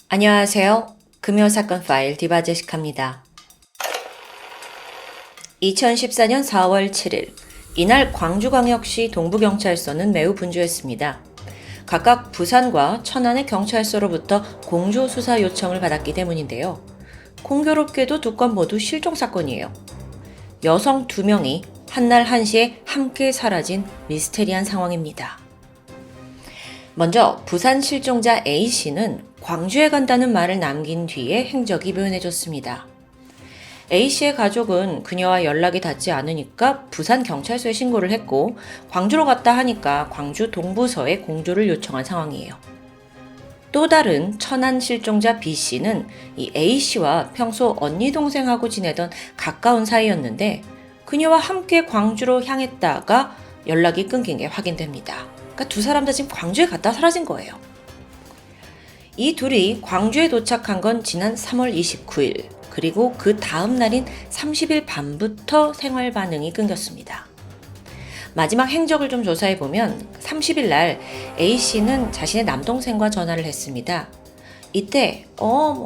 안녕하세요. 금요사건 파일 디바제시카입니다. 2014년 4월 7일, 이날 광주광역시 동부경찰서는 매우 분주했습니다. 각각 부산과 천안의 경찰서로부터 공조 수사 요청을 받았기 때문인데요. 공교롭게도 두 건 모두 실종 사건이에요. 여성 2명이 한날 한시에 함께 사라진 미스테리한 상황입니다. 먼저 부산 실종자 A씨는 광주에 간다는 말을 남긴 뒤에 행적이 묘연해졌습니다. A씨의 가족은 그녀와 연락이 닿지 않으니까 부산 경찰서에 신고를 했고 광주로 갔다 하니까 광주 동부서에 공조를 요청한 상황이에요. 또 다른 천안 실종자 B씨는 이 A씨와 평소 언니 동생하고 지내던 가까운 사이였는데 그녀와 함께 광주로 향했다가 연락이 끊긴 게 확인됩니다. 그러니까 두 사람 다 지금 광주에 갔다 사라진 거예요. 이 둘이 광주에 도착한 건 지난 3월 29일, 그리고 그 다음 날인 30일 밤부터 생활 반응이 끊겼습니다. 마지막 행적을 좀 조사해보면 30일 날 A씨는 자신의 남동생과 전화를 했습니다. 이때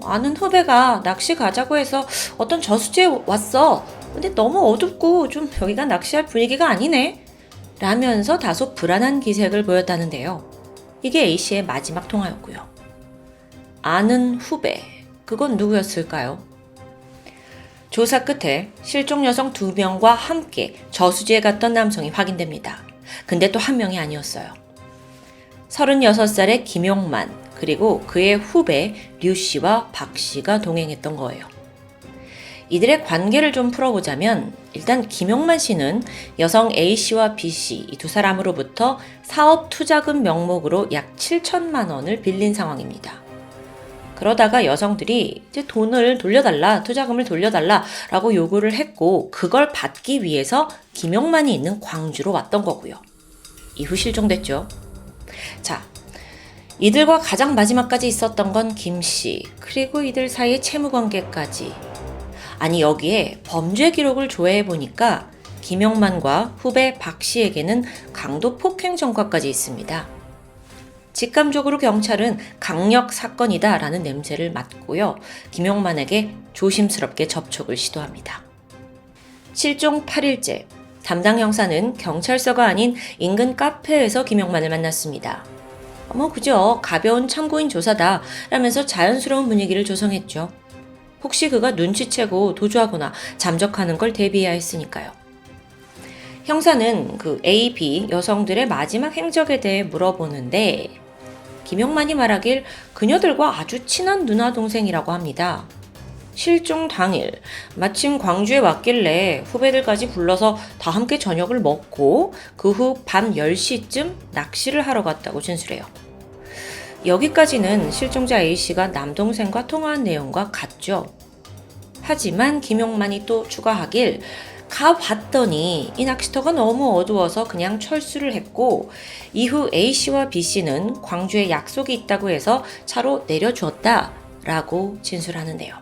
아는 후배가 낚시 가자고 해서 어떤 저수지에 왔어. 근데 너무 어둡고 좀 여기가 낚시할 분위기가 아니네. 라면서 다소 불안한 기색을 보였다는데요. 이게 A씨의 마지막 통화였고요. 아는 후배, 그건 누구였을까요? 조사 끝에 실종 여성 2명과 함께 저수지에 갔던 남성이 확인됩니다. 근데 또 한 명이 아니었어요. 36살의 김용만, 그리고 그의 후배 류씨와 박씨가 동행했던 거예요. 이들의 관계를 좀 풀어보자면 일단 김용만 씨는 여성 A씨와 B씨 이 두 사람으로부터 사업 투자금 명목으로 약 7천만 원을 빌린 상황입니다. 그러다가 여성들이 이제 돈을 돌려달라, 투자금을 돌려달라라고 요구를 했고 그걸 받기 위해서 김용만이 있는 광주로 왔던 거고요. 이후 실종됐죠. 자, 이들과 가장 마지막까지 있었던 건 김씨, 그리고 이들 사이의 채무관계까지. 아니 여기에 범죄 기록을 조회해보니까 김용만과 후배 박씨에게는 강도 폭행 전과까지 있습니다. 직감적으로 경찰은 강력 사건이다 라는 냄새를 맡고요. 김용만에게 조심스럽게 접촉을 시도합니다. 실종 8일째, 담당 형사는 경찰서가 아닌 인근 카페에서 김용만을 만났습니다. 그저 가벼운 참고인 조사다 라면서 자연스러운 분위기를 조성했죠. 혹시 그가 눈치채고 도주하거나 잠적하는 걸 대비해야 했으니까요. 형사는 그 A, B 여성들의 마지막 행적에 대해 물어보는데 김용만이 말하길 그녀들과 아주 친한 누나 동생이라고 합니다. 실종 당일 마침 광주에 왔길래 후배들까지 불러서 다 함께 저녁을 먹고 그 후 밤 10시쯤 낚시를 하러 갔다고 진술해요. 여기까지는 실종자 A씨가 남동생과 통화한 내용과 같죠. 하지만 김용만이 또 추가하길 가봤더니 이 낚시터가 너무 어두워서 그냥 철수를 했고 이후 A씨와 B씨는 광주에 약속이 있다고 해서 차로 내려주었다 라고 진술하는데요.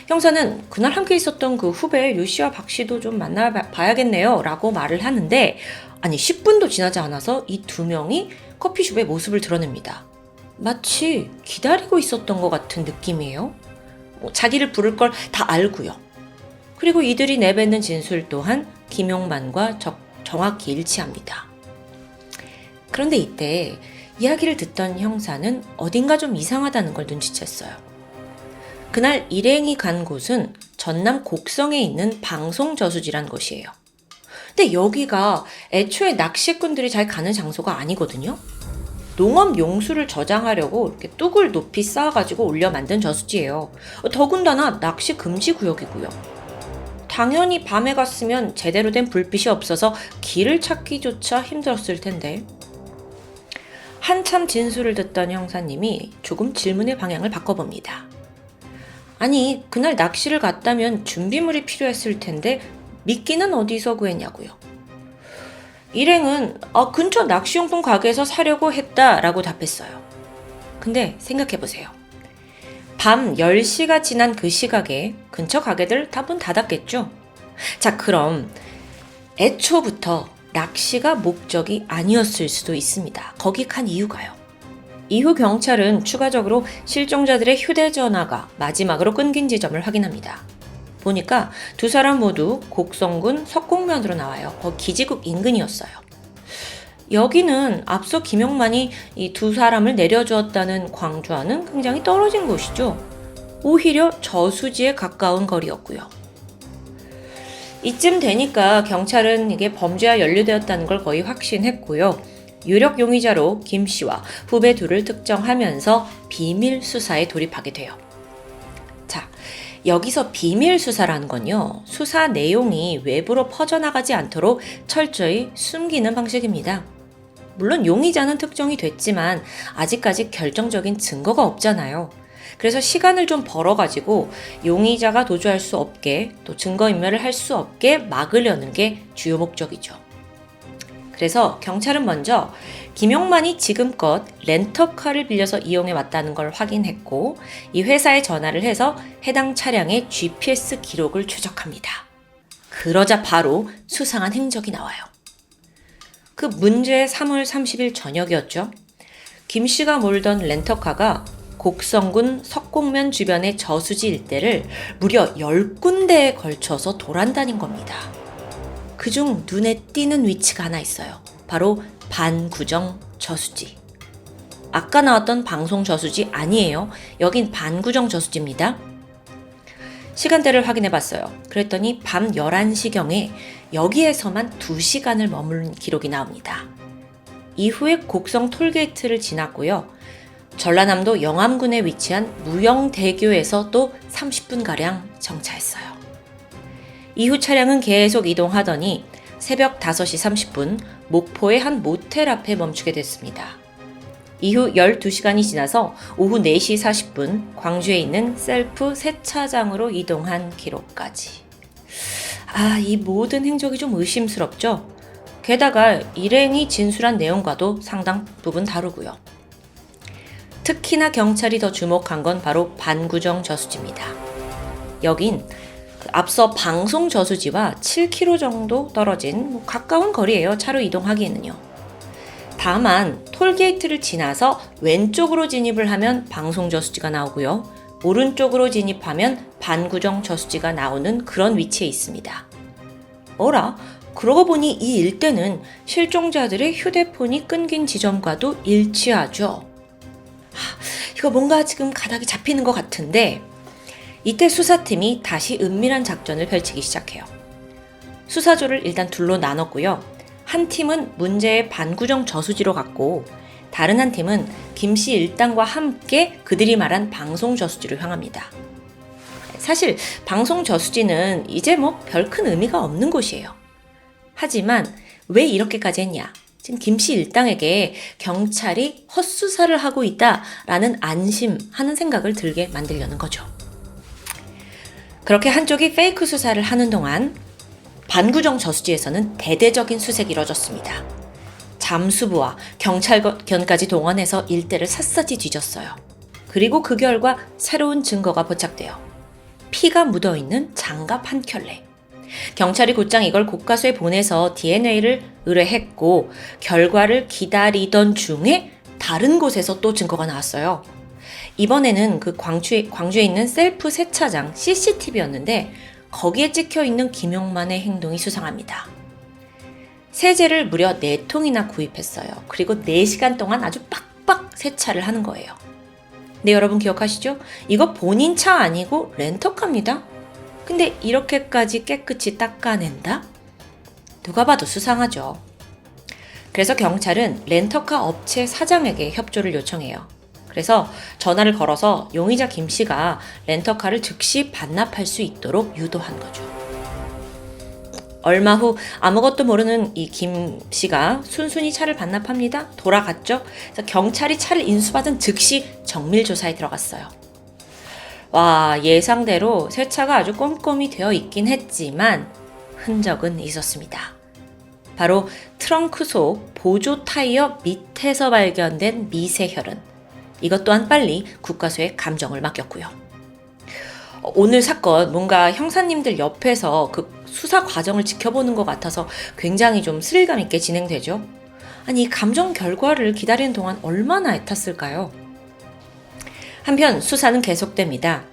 형사는 그날 함께 있었던 그 후배 류씨와 박씨도 좀 만나봐야겠네요 라고 말을 하는데 아니 10분도 지나지 않아서 이 2명이 커피숍의 모습을 드러냅니다. 마치 기다리고 있었던 것 같은 느낌이에요. 자기를 부를 걸 다 알고요. 그리고 이들이 내뱉는 진술 또한 김용만과 정확히 일치합니다. 그런데 이때 이야기를 듣던 형사는 어딘가 좀 이상하다는 걸 눈치챘어요. 그날 일행이 간 곳은 전남 곡성에 있는 방송저수지란 곳이에요. 근데 여기가 애초에 낚시꾼들이 잘 가는 장소가 아니거든요. 농업 용수를 저장하려고 이렇게 뚝을 높이 쌓아가지고 올려 만든 저수지예요. 더군다나 낚시 금지 구역이고요. 당연히 밤에 갔으면 제대로 된 불빛이 없어서 길을 찾기조차 힘들었을 텐데. 한참 진술을 듣던 형사님이 조금 질문의 방향을 바꿔봅니다. 아니, 그날 낚시를 갔다면 준비물이 필요했을 텐데 미끼는 어디서 구했냐고요. 일행은 근처 낚시용품 가게에서 사려고 했다라고 답했어요. 근데 생각해보세요. 밤 10시가 지난 그 시각에 근처 가게들 다 문 닫았겠죠? 자, 그럼 애초부터 낚시가 목적이 아니었을 수도 있습니다. 거기 간 이유가요. 이후 경찰은 추가적으로 실종자들의 휴대전화가 마지막으로 끊긴 지점을 확인합니다. 보니까 두 사람 모두 곡성군 석곡면으로 나와요. 기지국 인근이었어요. 여기는 앞서 김용만이 이 두 사람을 내려주었다는 광주와는 굉장히 떨어진 곳이죠. 오히려 저수지에 가까운 거리였고요. 이쯤 되니까 경찰은 이게 범죄와 연루되었다는 걸 거의 확신했고요. 유력 용의자로 김 씨와 후배 둘을 특정하면서 비밀 수사에 돌입하게 돼요. 자, 여기서 비밀 수사라는 건요, 수사 내용이 외부로 퍼져나가지 않도록 철저히 숨기는 방식입니다. 물론 용의자는 특정이 됐지만 아직까지 결정적인 증거가 없잖아요. 그래서 시간을 좀 벌어가지고 용의자가 도주할 수 없게, 또 증거인멸을 할 수 없게 막으려는 게 주요 목적이죠. 그래서 경찰은 먼저 김용만이 지금껏 렌터카를 빌려서 이용해 왔다는 걸 확인했고, 이 회사에 전화를 해서 해당 차량의 GPS 기록을 추적합니다. 그러자 바로 수상한 행적이 나와요. 그 문제의 3월 30일 저녁이었죠. 김 씨가 몰던 렌터카가 곡성군 석곡면 주변의 저수지 일대를 무려 10군데에 걸쳐서 돌아다닌 겁니다. 그중 눈에 띄는 위치가 하나 있어요. 바로 반구정 저수지. 아까 나왔던 방송 저수지 아니에요. 여긴 반구정 저수지입니다. 시간대를 확인해 봤어요. 그랬더니 밤 11시경에 여기에서만 2시간을 머무른 기록이 나옵니다. 이후에 곡성 톨게이트를 지났고요. 전라남도 영암군에 위치한 무영대교에서 또 30분가량 정차했어요. 이후 차량은 계속 이동하더니 새벽 5시 30분 목포의 한 모텔 앞에 멈추게 됐습니다. 이후 12시간이 지나서 오후 4시 40분 광주에 있는 셀프 세차장으로 이동한 기록까지. 이 모든 행적이 좀 의심스럽죠? 게다가 일행이 진술한 내용과도 상당 부분 다르고요. 특히나 경찰이 더 주목한 건 바로 반구정 저수지입니다. 여긴 앞서 방송 저수지와 7km 정도 떨어진 가까운 거리예요. 차로 이동하기에는요. 다만 톨게이트를 지나서 왼쪽으로 진입을 하면 방송 저수지가 나오고요. 오른쪽으로 진입하면 반구정 저수지가 나오는 그런 위치에 있습니다. 어라? 그러고 보니 이 일대는 실종자들의 휴대폰이 끊긴 지점과도 일치하죠. 이거 뭔가 지금 가닥이 잡히는 것 같은데, 이때 수사팀이 다시 은밀한 작전을 펼치기 시작해요. 수사조를 일단 둘로 나눴고요. 한 팀은 문제의 반구정 저수지로 갔고, 다른 한 팀은 김씨 일당과 함께 그들이 말한 방송 저수지로 향합니다. 사실 방송 저수지는 이제 별 큰 의미가 없는 곳이에요. 하지만 왜 이렇게까지 했냐? 지금 김씨 일당에게 경찰이 헛수사를 하고 있다라는 안심하는 생각을 들게 만들려는 거죠. 그렇게 한쪽이 페이크 수사를 하는 동안 반구정 저수지에서는 대대적인 수색이 이뤄졌습니다. 잠수부와 경찰견까지 동원해서 일대를 샅샅이 뒤졌어요. 그리고 그 결과 새로운 증거가 포착돼요. 피가 묻어있는 장갑 한 켤레. 경찰이 곧장 이걸 국과수에 보내서 DNA를 의뢰했고, 결과를 기다리던 중에 다른 곳에서 또 증거가 나왔어요. 이번에는 그 광주에 있는 셀프 세차장 CCTV였는데 거기에 찍혀있는 김용만의 행동이 수상합니다. 세제를 무려 4통이나 구입했어요. 그리고 4시간 동안 아주 빡빡 세차를 하는 거예요. 네, 여러분 기억하시죠? 이거 본인 차 아니고 렌터카입니다. 근데 이렇게까지 깨끗이 닦아낸다? 누가 봐도 수상하죠. 그래서 경찰은 렌터카 업체 사장에게 협조를 요청해요. 그래서 전화를 걸어서 용의자 김 씨가 렌터카를 즉시 반납할 수 있도록 유도한 거죠. 얼마 후 아무것도 모르는 이 김 씨가 순순히 차를 반납합니다. 돌아갔죠. 그래서 경찰이 차를 인수받은 즉시 정밀조사에 들어갔어요. 와, 예상대로 세차가 아주 꼼꼼히 되어 있긴 했지만 흔적은 있었습니다. 바로 트렁크 속 보조 타이어 밑에서 발견된 미세혈흔. 이것 또한 빨리 국과수에 감정을 맡겼고요. 오늘 사건 뭔가 형사님들 옆에서 그 수사 과정을 지켜보는 것 같아서 굉장히 좀 스릴감 있게 진행되죠. 아니, 이 감정 결과를 기다리는 동안 얼마나 애탔을까요? 한편 수사는 계속됩니다.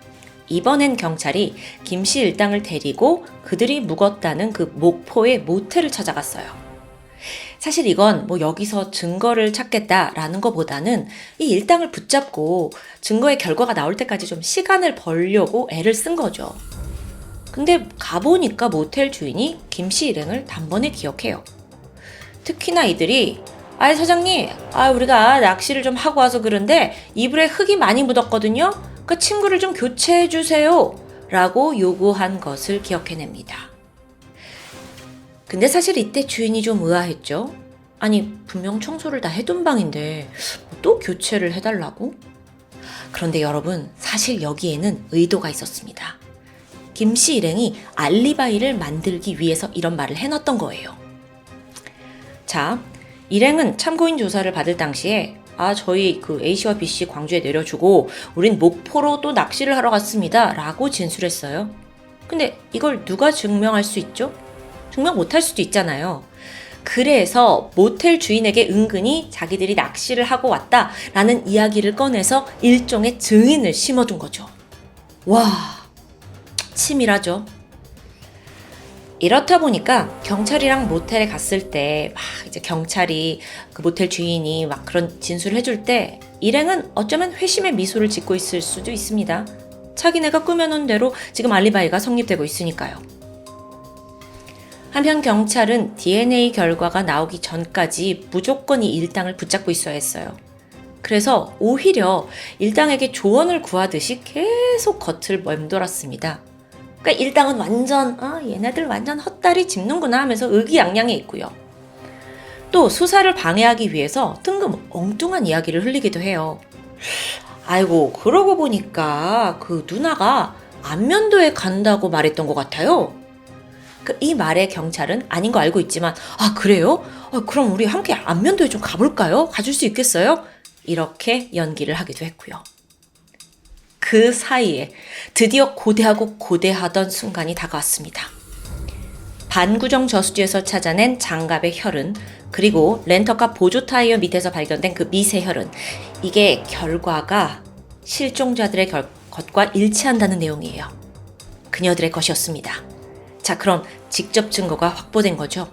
이번엔 경찰이 김씨 일당을 데리고 그들이 묵었다는 그 목포의 모텔을 찾아갔어요. 사실 이건 여기서 증거를 찾겠다라는 것보다는 이 일당을 붙잡고 증거의 결과가 나올 때까지 좀 시간을 벌려고 애를 쓴 거죠. 근데 가보니까 모텔 주인이 김씨 일행을 단번에 기억해요. 특히나 이들이 사장님, 우리가 낚시를 좀 하고 와서 그런데 이불에 흙이 많이 묻었거든요. 그 침구를 좀 교체해 주세요. 라고 요구한 것을 기억해냅니다. 근데 사실 이때 주인이 좀 의아했죠. 아니, 분명 청소를 다 해둔 방인데 또 교체를 해달라고? 그런데 여러분, 사실 여기에는 의도가 있었습니다. 김씨 일행이 알리바이를 만들기 위해서 이런 말을 해놨던 거예요. 자, 일행은 참고인 조사를 받을 당시에 저희 그 A씨와 B씨 광주에 내려주고 우린 목포로 또 낚시를 하러 갔습니다. 라고 진술했어요. 근데 이걸 누가 증명할 수 있죠? 증명 못할 수도 있잖아요. 그래서 모텔 주인에게 은근히 자기들이 낚시를 하고 왔다라는 이야기를 꺼내서 일종의 증인을 심어둔 거죠. 와, 치밀하죠. 이렇다 보니까 경찰이랑 모텔에 갔을 때 이제 경찰이 그 모텔 주인이 그런 진술을 해줄 때 일행은 어쩌면 회심의 미소를 짓고 있을 수도 있습니다. 자기네가 꾸며놓은 대로 지금 알리바이가 성립되고 있으니까요. 한편 경찰은 DNA 결과가 나오기 전까지 무조건 이 일당을 붙잡고 있어야 했어요. 그래서 오히려 일당에게 조언을 구하듯이 계속 겉을 맴돌았습니다. 그러니까 일당은 완전 얘네들 완전 헛다리 짚는구나 하면서 의기양양해 있고요. 또 수사를 방해하기 위해서 뜬금 엉뚱한 이야기를 흘리기도 해요. 아이고, 그러고 보니까 그 누나가 안면도에 간다고 말했던 것 같아요. 이 말에 경찰은 아닌 거 알고 있지만 그래요? 그럼 우리 함께 안면도에 좀 가볼까요? 가줄 수 있겠어요? 이렇게 연기를 하기도 했고요. 그 사이에 드디어 고대하고 고대하던 순간이 다가왔습니다. 반구정 저수지에서 찾아낸 장갑의 혈흔, 그리고 렌터카 보조 타이어 밑에서 발견된 그 미세 혈흔, 이게 결과가 실종자들의 것과 일치한다는 내용이에요. 그녀들의 것이었습니다. 자, 그럼 직접 증거가 확보된 거죠.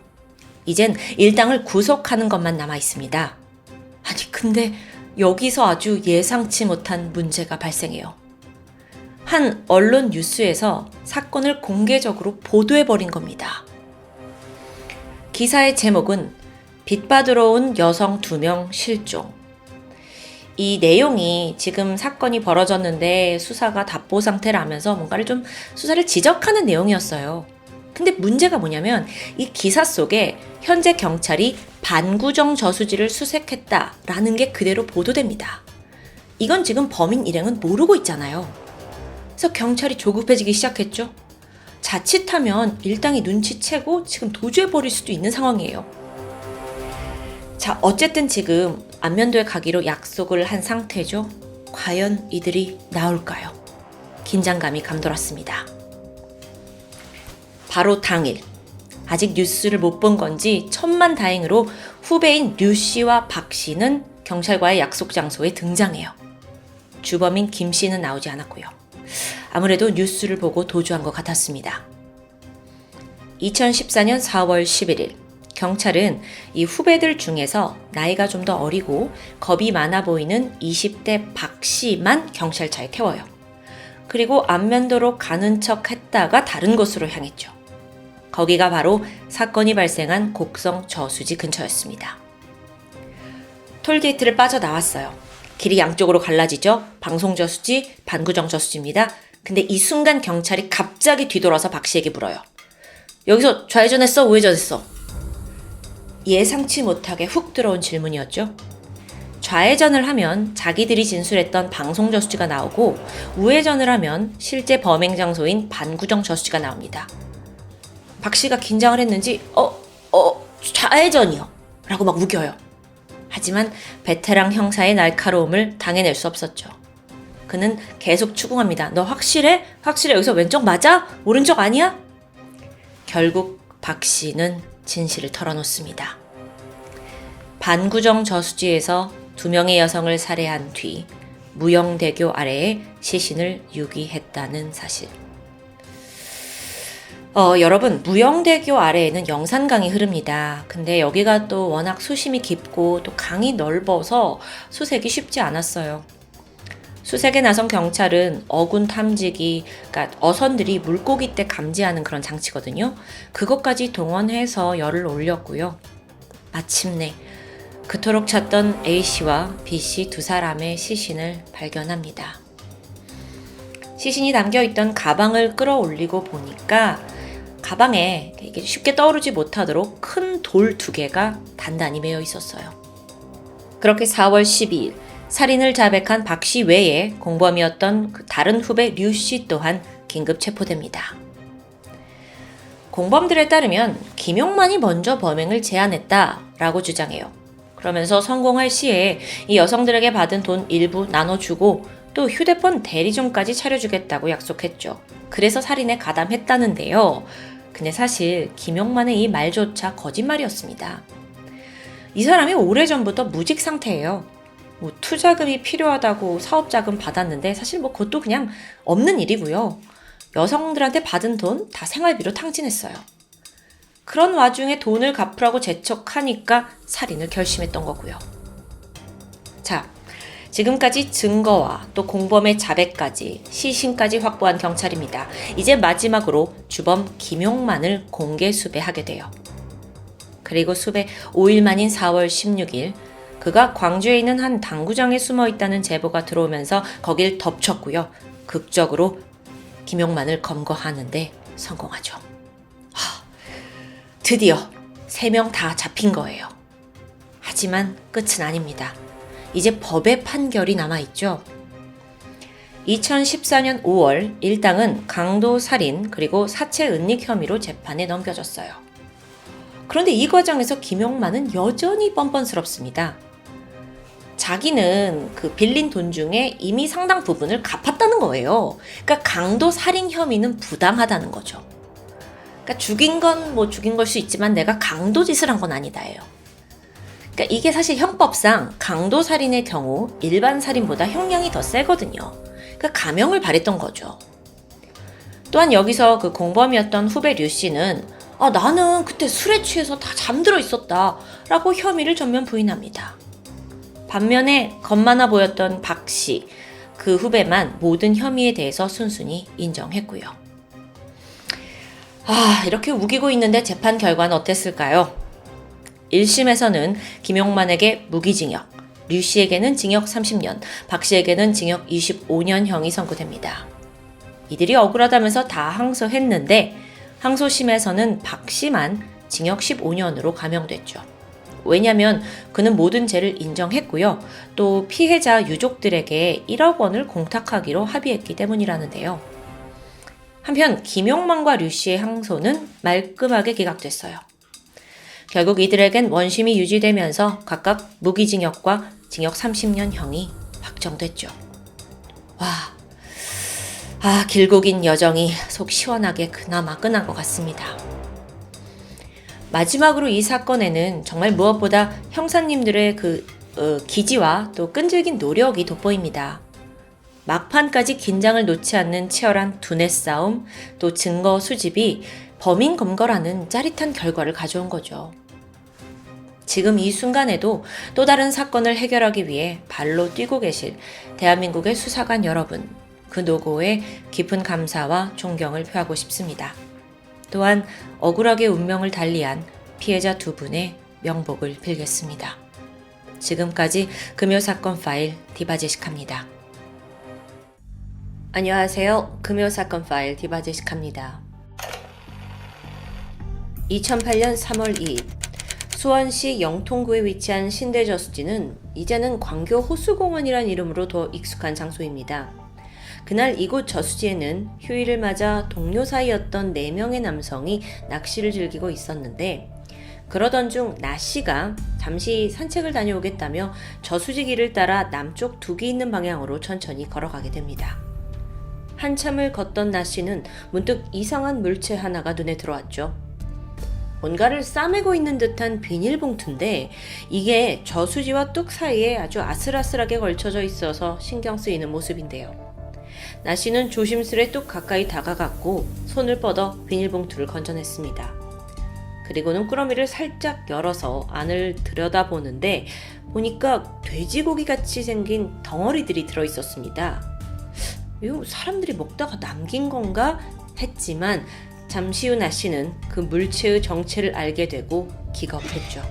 이젠 일당을 구속하는 것만 남아 있습니다. 아니, 근데 여기서 아주 예상치 못한 문제가 발생해요. 한 언론 뉴스에서 사건을 공개적으로 보도해버린 겁니다. 기사의 제목은 빚받으러 온 여성 2명 실종. 이 내용이 지금 사건이 벌어졌는데 수사가 답보 상태라면서 뭔가를 좀 수사를 지적하는 내용이었어요. 근데 문제가 뭐냐면 이 기사 속에 현재 경찰이 반구정 저수지를 수색했다라는 게 그대로 보도됩니다. 이건 지금 범인 일행은 모르고 있잖아요. 그래서 경찰이 조급해지기 시작했죠. 자칫하면 일당이 눈치채고 지금 도주해버릴 수도 있는 상황이에요. 자, 어쨌든 지금 안면도에 가기로 약속을 한 상태죠. 과연 이들이 나올까요? 긴장감이 감돌았습니다. 바로 당일, 아직 뉴스를 못 본 건지 천만다행으로 후배인 류 씨와 박 씨는 경찰과의 약속 장소에 등장해요. 주범인 김 씨는 나오지 않았고요. 아무래도 뉴스를 보고 도주한 것 같았습니다. 2014년 4월 11일, 경찰은 이 후배들 중에서 나이가 좀 더 어리고 겁이 많아 보이는 20대 박 씨만 경찰차에 태워요. 그리고 안면도로 가는 척 했다가 다른 곳으로 향했죠. 거기가 바로 사건이 발생한 곡성 저수지 근처였습니다. 톨게이트를 빠져나왔어요. 길이 양쪽으로 갈라지죠. 방송 저수지, 반구정 저수지입니다. 근데 이 순간 경찰이 갑자기 뒤돌아서 박 씨에게 물어요. 여기서 좌회전했어? 우회전했어? 예상치 못하게 훅 들어온 질문이었죠. 좌회전을 하면 자기들이 진술했던 방송 저수지가 나오고 우회전을 하면 실제 범행 장소인 반구정 저수지가 나옵니다. 박 씨가 긴장을 했는지 좌회전이요 라고 막 우겨요. 하지만 베테랑 형사의 날카로움을 당해낼 수 없었죠. 그는 계속 추궁합니다. 너 확실해? 확실해? 여기서 왼쪽 맞아? 오른쪽 아니야? 결국 박 씨는 진실을 털어놓습니다. 반구정 저수지에서 2명의 여성을 살해한 뒤 무영대교 아래에 시신을 유기했다는 사실. 여러분, 무영대교 아래에는 영산강이 흐릅니다. 근데 여기가 또 워낙 수심이 깊고 또 강이 넓어서 수색이 쉽지 않았어요. 수색에 나선 경찰은 어군 탐지기, 그러니까 어선들이 물고기 때 감지하는 그런 장치거든요. 그것까지 동원해서 열을 올렸고요. 마침내 그토록 찾던 A씨와 B씨 두 사람의 시신을 발견합니다. 시신이 담겨있던 가방을 끌어올리고 보니까 가방에 이게 쉽게 떠오르지 못하도록 큰 돌 2개가 단단히 매여 있었어요. 그렇게 4월 12일 살인을 자백한 박씨 외에 공범이었던 다른 후배 류씨 또한 긴급 체포됩니다. 공범들에 따르면 김용만이 먼저 범행을 제안했다라고 주장해요. 그러면서 성공할 시에 이 여성들에게 받은 돈 일부 나눠주고 또 휴대폰 대리점까지 차려주겠다고 약속했죠. 그래서 살인에 가담했다는데요. 근데 사실 김용만의 이 말조차 거짓말이었습니다. 이 사람이 오래전부터 무직 상태예요. 투자금이 필요하다고 사업자금 받았는데 사실 그것도 그냥 없는 일이고요. 여성들한테 받은 돈 다 생활비로 탕진했어요. 그런 와중에 돈을 갚으라고 재촉하니까 살인을 결심했던 거고요. 자, 지금까지 증거와 또 공범의 자백까지 시신까지 확보한 경찰입니다. 이제 마지막으로 주범 김용만을 공개 수배하게 돼요. 그리고 수배 5일 만인 4월 16일 그가 광주에 있는 한 당구장에 숨어 있다는 제보가 들어오면서 거길 덮쳤고요. 극적으로 김용만을 검거하는데 성공하죠. 드디어 3명 다 잡힌 거예요. 하지만 끝은 아닙니다. 이제 법의 판결이 남아있죠. 2014년 5월 일당은 강도 살인 그리고 사체 은닉 혐의로 재판에 넘겨졌어요. 그런데 이 과정에서 김용만은 여전히 뻔뻔스럽습니다. 자기는 그 빌린 돈 중에 이미 상당 부분을 갚았다는 거예요. 그러니까 강도 살인 혐의는 부당하다는 거죠. 그러니까 죽인 건 죽인 걸 수 있지만 내가 강도 짓을 한 건 아니다예요. 그러니까 이게 사실 형법상 강도 살인의 경우 일반 살인보다 형량이 더 세거든요. 그러니까 감형을 바랬던 거죠. 또한 여기서 그 공범이었던 후배 류 씨는 나는 그때 술에 취해서 다 잠들어 있었다 라고 혐의를 전면 부인합니다. 반면에 겁많아 보였던 박 씨, 그 후배만 모든 혐의에 대해서 순순히 인정했고요. 이렇게 우기고 있는데 재판 결과는 어땠을까요? 1심에서는 김용만에게 무기징역, 류 씨에게는 징역 30년, 박 씨에게는 징역 25년형이 선고됩니다. 이들이 억울하다면서 다 항소했는데 항소심에서는 박 씨만 징역 15년으로 감형됐죠. 왜냐하면 그는 모든 죄를 인정했고요. 또 피해자 유족들에게 1억 원을 공탁하기로 합의했기 때문이라는데요. 한편 김용만과 류 씨의 항소는 말끔하게 기각됐어요. 결국 이들에겐 원심이 유지되면서 각각 무기징역과 징역 30년형이 확정됐죠. 길고 긴 여정이 속 시원하게 그나마 끝난 것 같습니다. 마지막으로 이 사건에는 정말 무엇보다 형사님들의 기지와 또 끈질긴 노력이 돋보입니다. 막판까지 긴장을 놓지 않는 치열한 두뇌 싸움, 또 증거 수집이 범인 검거라는 짜릿한 결과를 가져온 거죠. 지금 이 순간에도 또 다른 사건을 해결하기 위해 발로 뛰고 계실 대한민국의 수사관 여러분, 그 노고에 깊은 감사와 존경을 표하고 싶습니다. 또한 억울하게 운명을 달리한 피해자 2분의 명복을 빌겠습니다. 지금까지 금요사건 파일 디바제시카입니다. 안녕하세요. 금요사건 파일 디바제시카입니다. 2008년 3월 2일 수원시 영통구에 위치한 신대저수지는 이제는 광교 호수공원이란 이름으로 더 익숙한 장소입니다. 그날 이곳 저수지에는 휴일을 맞아 동료 사이였던 4명의 남성이 낚시를 즐기고 있었는데 그러던 중 나씨가 잠시 산책을 다녀오겠다며 저수지 길을 따라 남쪽 둑이 있는 방향으로 천천히 걸어가게 됩니다. 한참을 걷던 나씨는 문득 이상한 물체 하나가 눈에 들어왔죠. 뭔가를 싸매고 있는 듯한 비닐봉투인데 이게 저수지와 뚝 사이에 아주 아슬아슬하게 걸쳐져 있어서 신경 쓰이는 모습인데요. 나 씨는 조심스레 뚝 가까이 다가갔고 손을 뻗어 비닐봉투를 건져냈습니다. 그리고는 꾸러미를 살짝 열어서 안을 들여다보는데 보니까 돼지고기같이 생긴 덩어리들이 들어있었습니다. 이거 사람들이 먹다가 남긴 건가 했지만 잠시 후 나 씨는 그 물체의 정체를 알게 되고 기겁했죠.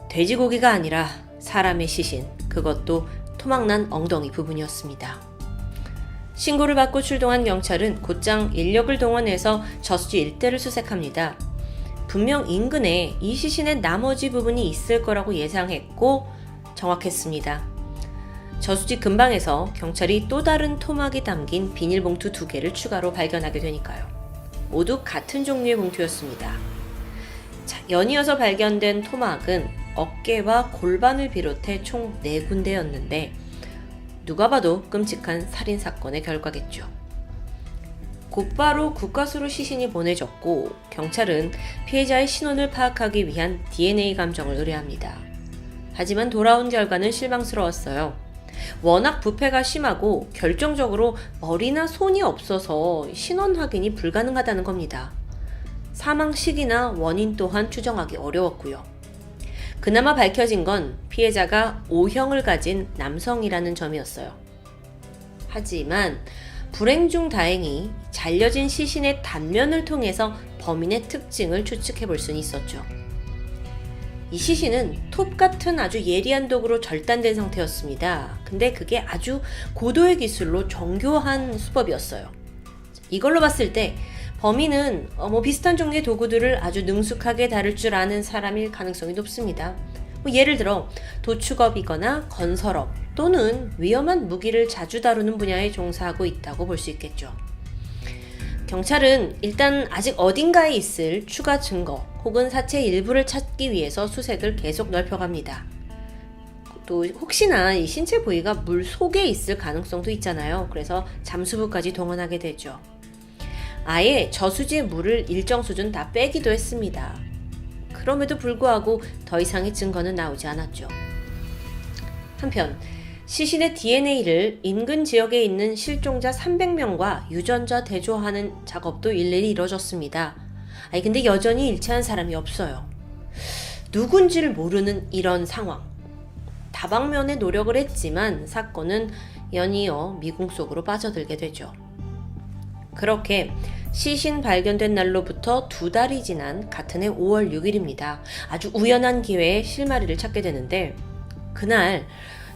돼지고기가 아니라 사람의 시신, 그것도 토막난 엉덩이 부분이었습니다. 신고를 받고 출동한 경찰은 곧장 인력을 동원해서 저수지 일대를 수색합니다. 분명 인근에 이 시신의 나머지 부분이 있을 거라고 예상했고 정확했습니다. 저수지 근방에서 경찰이 또 다른 토막이 담긴 비닐봉투 2개를 추가로 발견하게 되니까요. 모두 같은 종류의 봉투였습니다. 자, 연이어서 발견된 토막은 어깨와 골반을 비롯해 총 4군데였는데 누가 봐도 끔찍한 살인사건의 결과겠죠. 곧바로 국과수로 시신이 보내졌고 경찰은 피해자의 신원을 파악하기 위한 DNA 감정을 의뢰합니다. 하지만 돌아온 결과는 실망스러웠어요. 워낙 부패가 심하고 결정적으로 머리나 손이 없어서 신원 확인이 불가능하다는 겁니다. 사망 시기나 원인 또한 추정하기 어려웠고요. 그나마 밝혀진 건 피해자가 O형을 가진 남성이라는 점이었어요. 하지만 불행 중 다행히 잘려진 시신의 단면을 통해서 범인의 특징을 추측해 볼 수는 있었죠. 이 시신은 톱 같은 아주 예리한 도구로 절단된 상태였습니다. 근데 그게 아주 고도의 기술로 정교한 수법이었어요. 이걸로 봤을 때 범인은 비슷한 종류의 도구들을 아주 능숙하게 다룰 줄 아는 사람일 가능성이 높습니다. 예를 들어 도축업이거나 건설업 또는 위험한 무기를 자주 다루는 분야에 종사하고 있다고 볼 수 있겠죠. 경찰은 일단 아직 어딘가에 있을 추가 증거 혹은 사체 일부를 찾기 위해서 수색을 계속 넓혀갑니다. 또 혹시나 이 신체 부위가 물 속에 있을 가능성도 있잖아요. 그래서 잠수부까지 동원하게 되죠. 아예 저수지의 물을 일정 수준 다 빼기도 했습니다. 그럼에도 불구하고 더 이상의 증거는 나오지 않았죠. 한편 시신의 DNA를 인근 지역에 있는 실종자 300명과 유전자 대조하는 작업도 일일이 이뤄졌습니다. 근데 여전히 일치한 사람이 없어요. 누군지를 모르는 이런 상황. 다방면의 노력을 했지만 사건은 연이어 미궁 속으로 빠져들게 되죠. 그렇게 시신 발견된 날로부터 2달이 지난 같은 해 5월 6일입니다. 아주 우연한 기회에 실마리를 찾게 되는데 그날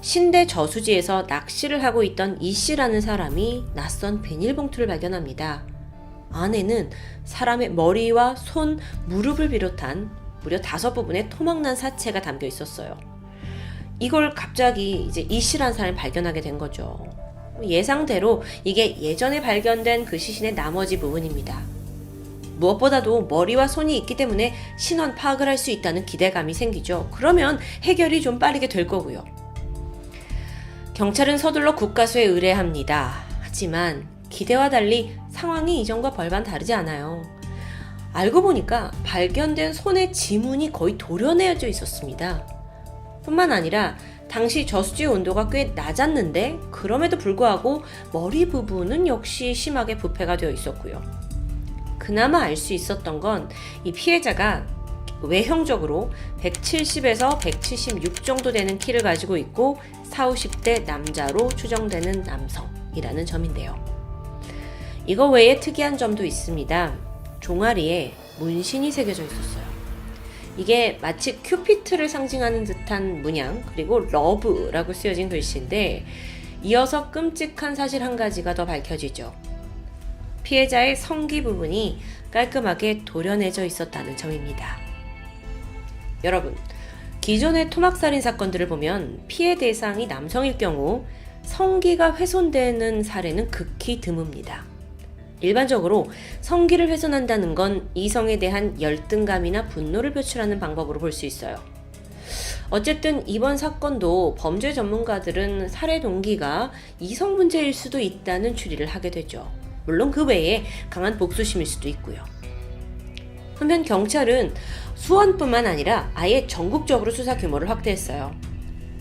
신대 저수지에서 낚시를 하고 있던 이 씨라는 사람이 낯선 비닐봉투를 발견합니다. 안에는 사람의 머리와 손, 무릎을 비롯한 무려 5부분의 토막난 사체가 담겨 있었어요. 이걸 갑자기 이제 이 씨라는 사람이 발견하게 된 거죠. 예상대로 이게 예전에 발견된 그 시신의 나머지 부분입니다. 무엇보다도 머리와 손이 있기 때문에 신원 파악을 할 수 있다는 기대감이 생기죠. 그러면 해결이 좀 빠르게 될 거고요. 경찰은 서둘러 국과수에 의뢰합니다. 하지만 기대와 달리 상황이 이전과 별반 다르지 않아요. 알고 보니까 발견된 손의 지문이 거의 도려내어져 있었습니다. 뿐만 아니라 당시 저수지의 온도가 꽤 낮았는데 그럼에도 불구하고 머리 부분은 역시 심하게 부패가 되어 있었고요. 그나마 알 수 있었던 건 이 피해자가 외형적으로 170에서 176 정도 되는 키를 가지고 있고 40, 50대 남자로 추정되는 남성이라는 점인데요. 이거 외에 특이한 점도 있습니다. 종아리에 문신이 새겨져 있었어요. 이게 마치 큐피트를 상징하는 듯한 문양, 그리고 러브라고 쓰여진 글씨인데 이어서 끔찍한 사실 한 가지가 더 밝혀지죠. 피해자의 성기 부분이 깔끔하게 도려내져 있었다는 점입니다. 여러분, 기존의 토막살인 사건들을 보면 피해 대상이 남성일 경우 성기가 훼손되는 사례는 극히 드뭅니다. 일반적으로 성기를 훼손한다는 건 이성에 대한 열등감이나 분노를 표출하는 방법으로 볼 수 있어요. 어쨌든 이번 사건도 범죄 전문가들은 살해 동기가 이성 문제일 수도 있다는 추리를 하게 되죠. 물론 그 외에 강한 복수심일 수도 있고요. 한편 경찰은 수원뿐만 아니라 아예 전국적으로 수사 규모를 확대했어요.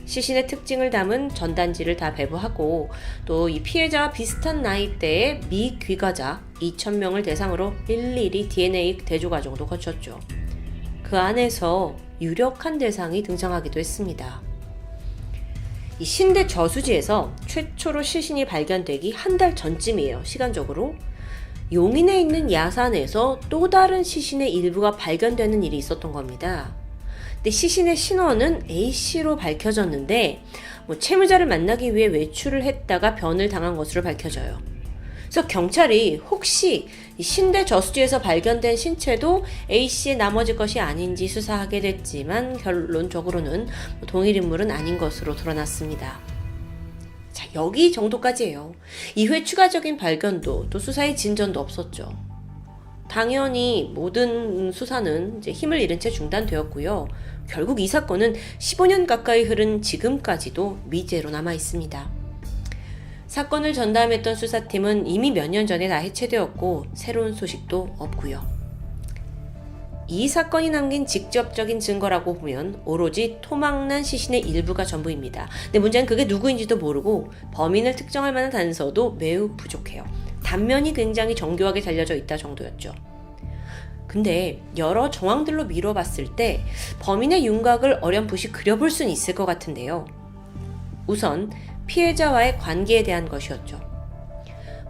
시신의 특징을 담은 전단지를 다 배부하고 또 이 피해자와 비슷한 나이대의 미귀가자 2,000명을 대상으로 일일이 DNA 대조 과정도 거쳤죠. 그 안에서 유력한 대상이 등장하기도 했습니다. 이 신대 저수지에서 최초로 시신이 발견되기 한 달 전쯤이에요. 시간적으로. 용인에 있는 야산에서 또 다른 시신의 일부가 발견되는 일이 있었던 겁니다. 근데 시신의 신원은 A씨로 밝혀졌는데 채무자를 만나기 위해 외출을 했다가 변을 당한 것으로 밝혀져요. 그래서 경찰이 혹시 신대 저수지에서 발견된 신체도 A씨의 나머지 것이 아닌지 수사하게 됐지만 결론적으로는 동일 인물은 아닌 것으로 드러났습니다. 자, 여기 정도까지예요. 이후에 추가적인 발견도 또 수사의 진전도 없었죠. 당연히 모든 수사는 이제 힘을 잃은 채 중단되었고요. 결국 이 사건은 15년 가까이 흐른 지금까지도 미제로 남아 있습니다. 사건을 전담했던 수사팀은 이미 몇 년 전에 다 해체되었고 새로운 소식도 없고요. 이 사건이 남긴 직접적인 증거라고 보면 오로지 토막난 시신의 일부가 전부입니다. 근데 문제는 그게 누구인지도 모르고 범인을 특정할 만한 단서도 매우 부족해요. 단면이 굉장히 정교하게 달려져 있다 정도였죠. 근데 여러 정황들로 미뤄봤을 때 범인의 윤곽을 어렴풋이 그려볼 수는 있을 것 같은데요. 우선 피해자와의 관계에 대한 것이었죠.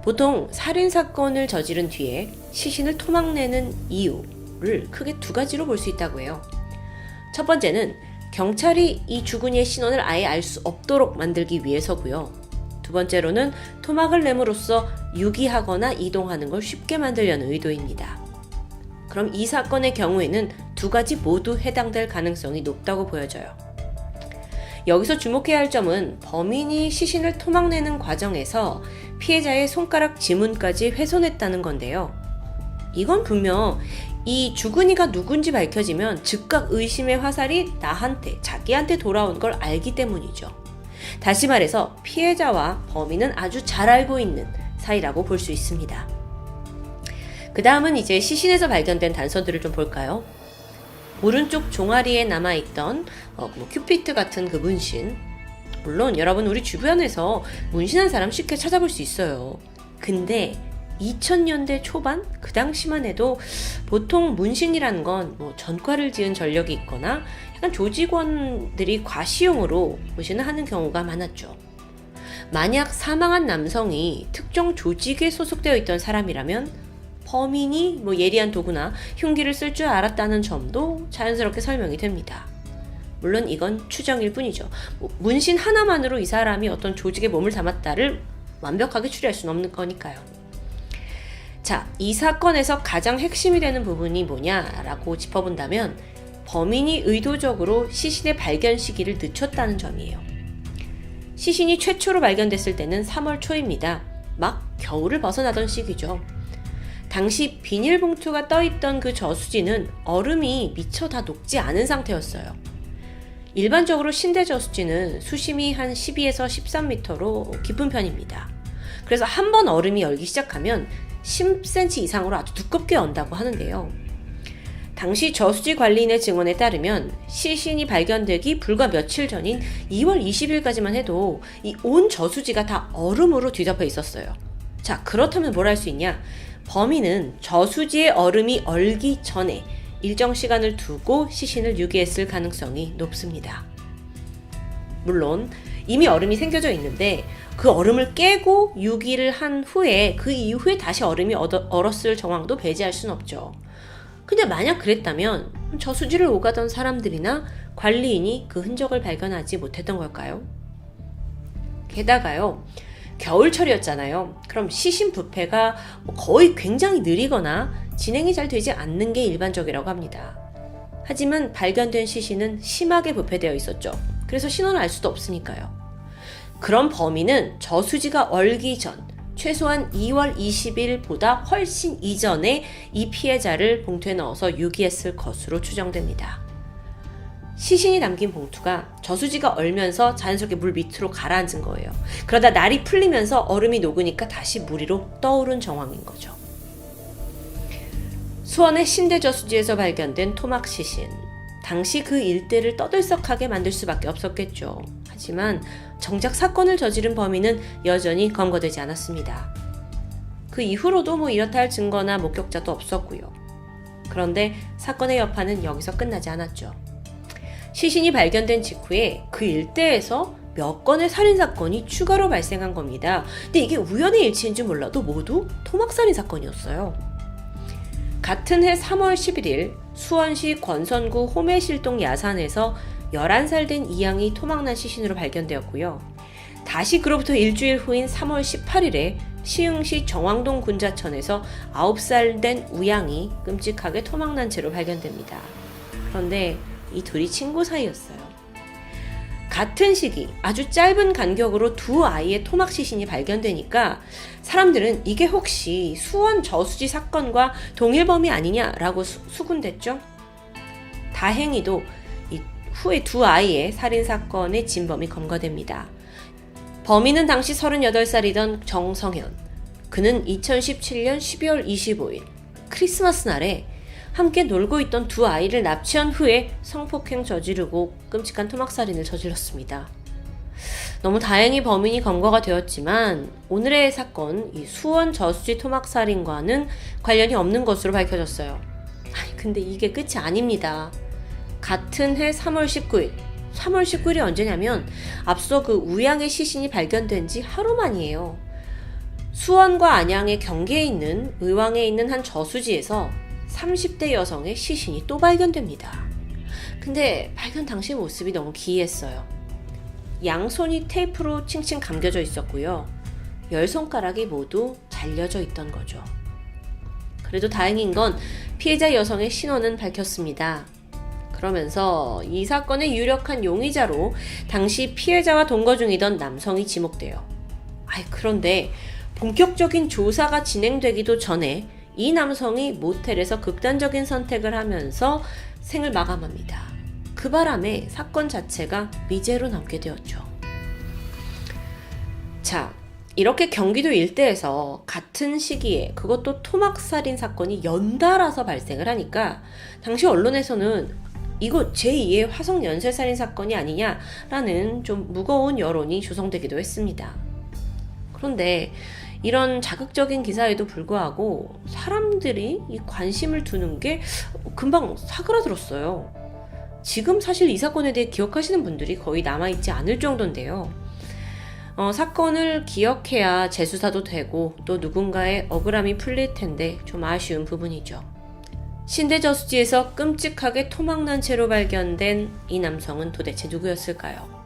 보통 살인사건을 저지른 뒤에 시신을 토막내는 이유를 크게 두 가지로 볼 수 있다고 해요. 첫 번째는 경찰이 이 주근이의 신원을 아예 알 수 없도록 만들기 위해서고요. 두 번째로는 토막을 내므로써 유기하거나 이동하는 걸 쉽게 만들려는 의도입니다. 그럼 이 사건의 경우에는 두 가지 모두 해당될 가능성이 높다고 보여져요. 여기서 주목해야 할 점은 범인이 시신을 토막내는 과정에서 피해자의 손가락 지문까지 훼손했다는 건데요. 이건 분명 이 주근이가 누군지 밝혀지면 즉각 의심의 화살이 나한테, 자기한테 돌아온 걸 알기 때문이죠. 다시 말해서 피해자와 범인은 아주 잘 알고 있는 사이라고 볼 수 있습니다. 그 다음은 이제 시신에서 발견된 단서들을 좀 볼까요? 오른쪽 종아리에 남아있던 큐피트 같은 그 문신. 물론 여러분 우리 주변에서 문신한 사람 쉽게 찾아볼 수 있어요. 근데 2000년대 초반? 그 당시만 해도 보통 문신이라는 건 전과를 지은 전력이 있거나 약간 조직원들이 과시용으로 문신을 하는 경우가 많았죠. 만약 사망한 남성이 특정 조직에 소속되어 있던 사람이라면 범인이 예리한 도구나 흉기를 쓸 줄 알았다는 점도 자연스럽게 설명이 됩니다. 물론 이건 추정일 뿐이죠. 문신 하나만으로 이 사람이 어떤 조직에 몸을 담았다를 완벽하게 추리할 수는 없는 거니까요. 자, 이 사건에서 가장 핵심이 되는 부분이 뭐냐라고 짚어본다면 범인이 의도적으로 시신의 발견 시기를 늦췄다는 점이에요. 시신이 최초로 발견됐을 때는 3월 초입니다. 막 겨울을 벗어나던 시기죠. 당시 비닐봉투가 떠있던 그 저수지는 얼음이 미처 다 녹지 않은 상태였어요. 일반적으로 신대 저수지는 수심이 한 12에서 13m로 깊은 편입니다. 그래서 한 번 얼음이 열기 시작하면 10cm 이상으로 아주 두껍게 연다고 하는데요. 당시 저수지 관리인의 증언에 따르면 시신이 발견되기 불과 며칠 전인 2월 20일까지만 해도 이 온 저수지가 다 얼음으로 뒤덮여 있었어요. 자, 그렇다면 뭘 할 수 있냐? 범인은 저수지의 얼음이 얼기 전에 일정 시간을 두고 시신을 유기했을 가능성이 높습니다. 물론 이미 얼음이 생겨져 있는데 그 얼음을 깨고 유기를 한 후에 그 이후에 다시 얼음이 얼었을 정황도 배제할 순 없죠. 근데 만약 그랬다면 저수지를 오가던 사람들이나 관리인이 그 흔적을 발견하지 못했던 걸까요? 게다가요, 겨울철이었잖아요. 그럼 시신 부패가 거의 굉장히 느리거나 진행이 잘 되지 않는 게 일반적이라고 합니다. 하지만 발견된 시신은 심하게 부패되어 있었죠. 그래서 신원을 알 수도 없으니까요. 그럼 범인은 저수지가 얼기 전 최소한 2월 20일보다 훨씬 이전에 이 피해자를 봉투에 넣어서 유기했을 것으로 추정됩니다. 시신이 담긴 봉투가 저수지가 얼면서 자연스럽게 물 밑으로 가라앉은 거예요. 그러다 날이 풀리면서 얼음이 녹으니까 다시 물 위로 떠오른 정황인 거죠. 수원의 신대저수지에서 발견된 토막 시신. 당시 그 일대를 떠들썩하게 만들 수밖에 없었겠죠. 하지만 정작 사건을 저지른 범인은 여전히 검거되지 않았습니다. 그 이후로도 이렇다 할 증거나 목격자도 없었고요. 그런데 사건의 여파는 여기서 끝나지 않았죠. 시신이 발견된 직후에 그 일대에서 몇 건의 살인사건이 추가로 발생한 겁니다. 근데 이게 우연의 일치인지 몰라도 모두 토막살인 사건이었어요. 같은 해 3월 11일 수원시 권선구 호매실동 야산에서 11살 된 이양이 토막난 시신으로 발견되었고요. 다시 그로부터 일주일 후인 3월 18일에 시흥시 정왕동 군자천에서 9살 된 우양이 끔찍하게 토막난 채로 발견됩니다. 그런데 이 둘이 친구 사이였어요. 같은 시기 아주 짧은 간격으로 두 아이의 토막 시신이 발견되니까 사람들은 이게 혹시 수원 저수지 사건과 동일범이 아니냐라고 수군댔죠. 다행히도 이 후에 두 아이의 살인사건의 진범이 검거됩니다. 범인은 당시 38살이던 정성현. 그는 2017년 12월 25일 크리스마스 날에 함께 놀고 있던 두 아이를 납치한 후에 성폭행 저지르고 끔찍한 토막살인을 저질렀습니다. 너무 다행히 범인이 검거가 되었지만 오늘의 사건, 이 수원 저수지 토막살인과는 관련이 없는 것으로 밝혀졌어요. 아니 근데 이게 끝이 아닙니다. 같은 해 3월 19일 3월 19일이 언제냐면 앞서 그 우양의 시신이 발견된 지 하루 만이에요. 수원과 안양의 경계에 있는 의왕에 있는 한 저수지에서 30대 여성의 시신이 또 발견됩니다. 근데 발견 당시 모습이 너무 기이했어요. 양손이 테이프로 칭칭 감겨져 있었고요. 10손가락이 모두 잘려져 있던 거죠. 그래도 다행인 건 피해자 여성의 신원은 밝혔습니다. 그러면서 이 사건의 유력한 용의자로 당시 피해자와 동거 중이던 남성이 지목돼요. 그런데 본격적인 조사가 진행되기도 전에 이 남성이 모텔에서 극단적인 선택을 하면서 생을 마감합니다. 그 바람에 사건 자체가 미제로 남게 되었죠. 자, 이렇게 경기도 일대에서 같은 시기에 그것도 토막살인 사건이 연달아서 발생을 하니까 당시 언론에서는 이거 제2의 화성 연쇄살인 사건이 아니냐라는 좀 무거운 여론이 조성되기도 했습니다. 그런데 이런 자극적인 기사에도 불구하고 사람들이 이 관심을 두는 게 금방 사그라들었어요. 지금 사실 이 사건에 대해 기억하시는 분들이 거의 남아있지 않을 정도인데요. 사건을 기억해야 재수사도 되고 또 누군가의 억울함이 풀릴 텐데 좀 아쉬운 부분이죠. 신대저수지에서 끔찍하게 토막난 채로 발견된 이 남성은 도대체 누구였을까요?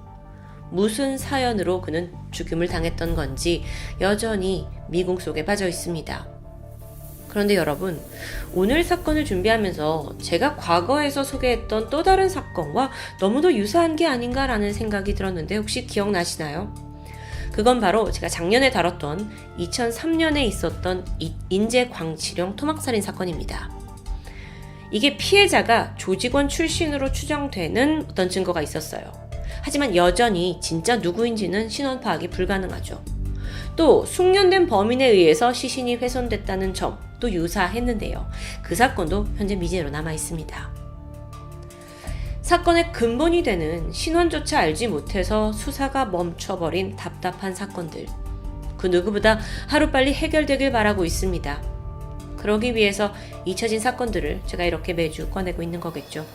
무슨 사연으로 그는 죽임을 당했던 건지 여전히 미궁 속에 빠져 있습니다. 그런데 여러분, 오늘 사건을 준비하면서 제가 과거에서 소개했던 또 다른 사건과 너무도 유사한 게 아닌가라는 생각이 들었는데 혹시 기억나시나요? 그건 바로 제가 작년에 다뤘던 2003년에 있었던 인제광치령 토막살인 사건입니다. 이게 피해자가 조직원 출신으로 추정되는 어떤 증거가 있었어요. 하지만 여전히 진짜 누구인지는 신원 파악이 불가능하죠. 또 숙련된 범인에 의해서 시신이 훼손됐다는 점도 유사했는데요. 그 사건도 현재 미제로 남아 있습니다. 사건의 근본이 되는 신원조차 알지 못해서 수사가 멈춰버린 답답한 사건들. 그 누구보다 하루빨리 해결되길 바라고 있습니다. 그러기 위해서 잊혀진 사건들을 제가 이렇게 매주 꺼내고 있는 거겠죠.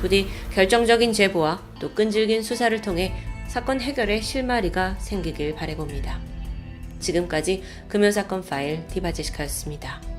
부디 결정적인 제보와 또 끈질긴 수사를 통해 사건 해결에 실마리가 생기길 바라봅니다. 지금까지 금요사건 파일 디바제시카였습니다.